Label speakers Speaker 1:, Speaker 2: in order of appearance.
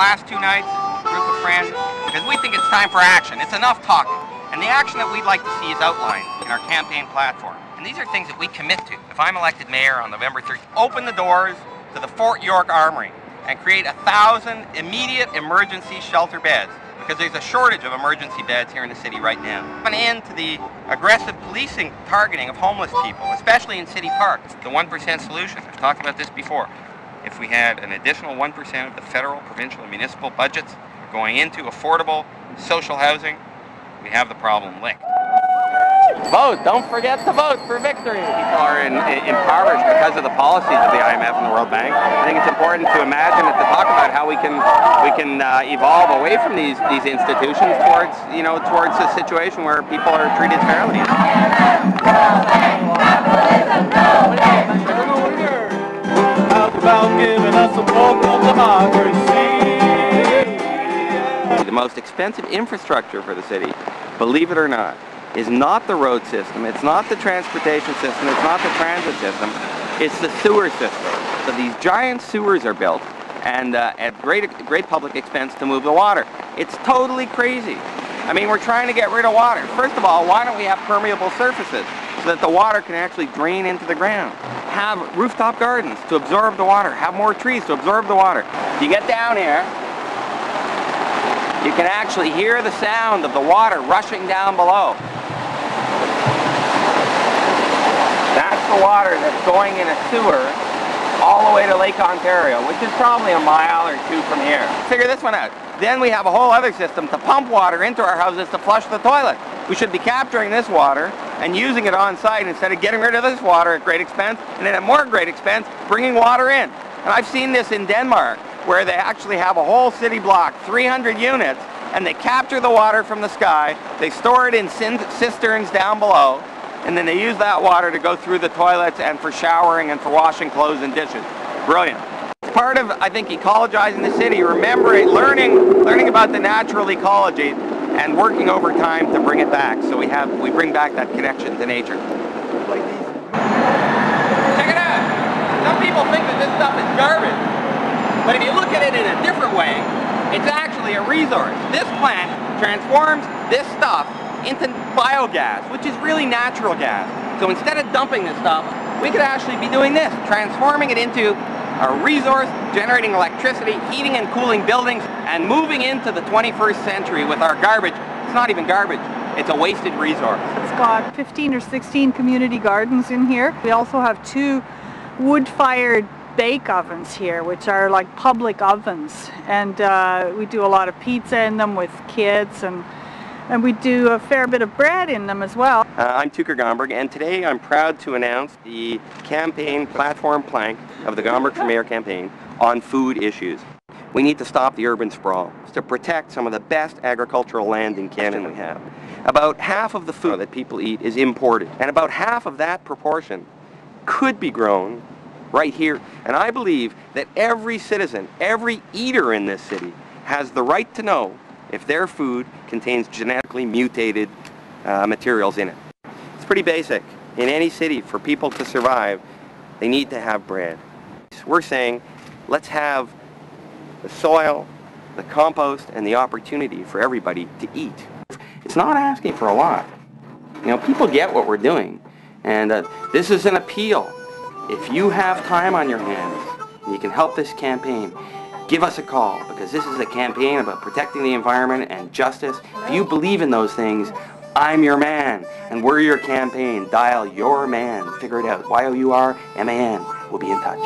Speaker 1: last 2 nights, a group of friends, because we think it's time for action. It's enough talking. And the action that we'd like to see is outlined in our campaign platform. And these are things that we commit to. If I'm elected mayor on November 3rd, open the doors to the Fort York Armory and create 1,000 immediate emergency shelter beds, because there's a shortage of emergency beds here in the city right now. An end to the aggressive policing targeting of homeless people, especially in city parks. The 1% solution, I've talked about this before. If we had an additional 1% of the federal, provincial, and municipal budgets going into affordable social housing, we have the problem licked. Vote! Don't forget to vote for victory! People are impoverished because of the policies of the IMF and the World Bank. I think it's important to imagine and to talk about how we can evolve away from these institutions towards a situation where people are treated fairly. About giving us a local democracy. The most expensive infrastructure for the city, believe it or not, is not the road system, it's not the transportation system, it's not the transit system, it's the sewer system. So these giant sewers are built and at great public expense to move the water. It's totally crazy. I mean, we're trying to get rid of water. First of all, why don't we have permeable surfaces so that the water can actually drain into the ground? Have rooftop gardens to absorb the water, have more trees to absorb the water. If you get down here, you can actually hear the sound of the water rushing down below. That's the water that's going in a sewer all the way to Lake Ontario, which is probably a mile or 2 from here. Figure this one out. Then we have a whole other system to pump water into our houses to flush the toilet. We should be capturing this water and using it on site instead of getting rid of this water at great expense, and then at more great expense, bringing water in. And I've seen this in Denmark, where they actually have a whole city block, 300 units, and they capture the water from the sky, they store it in cisterns down below, and then they use that water to go through the toilets and for showering and for washing clothes and dishes. Brilliant. It's part of, I think, ecologizing the city, remembering, learning about the natural ecology and working over time to bring it back. So we bring back that connection to nature. Like these. Check it out. Some people think that this stuff is garbage, but if you look at it in a different way, it's actually a resource. This plant transforms this stuff into biogas, which is really natural gas. So instead of dumping this stuff, we could actually be doing this, transforming it into a resource, generating electricity, heating and cooling buildings, and moving into the 21st century with our garbage. It's not even garbage, it's a wasted resource.
Speaker 2: It's got 15 or 16 community gardens in here. We also have 2 wood-fired bake ovens here, which are like public ovens, and we do a lot of pizza in them with kids, and we do a fair bit of bread in them as well.
Speaker 1: I'm Tooker Gomberg, and today I'm proud to announce the campaign platform plank of the Gomberg for Mayor campaign on food issues. We need to stop the urban sprawl to protect some of the best agricultural land in Canada we have. About half of the food that people eat is imported, and about half of that proportion could be grown right here. And I believe that every citizen, every eater in this city has the right to know if their food contains genetically mutated materials in it. It's pretty basic. In any city, for people to survive, they need to have bread. We're saying, let's have the soil, the compost, and the opportunity for everybody to eat. It's not asking for a lot. You know, people get what we're doing, and this is an appeal. If you have time on your hands, and you can help this campaign, give us a call, because this is a campaign about protecting the environment and justice. If you believe in those things, I'm your man, and we're your campaign. Dial your man. Figure it out. YOURMAN. We'll be in touch.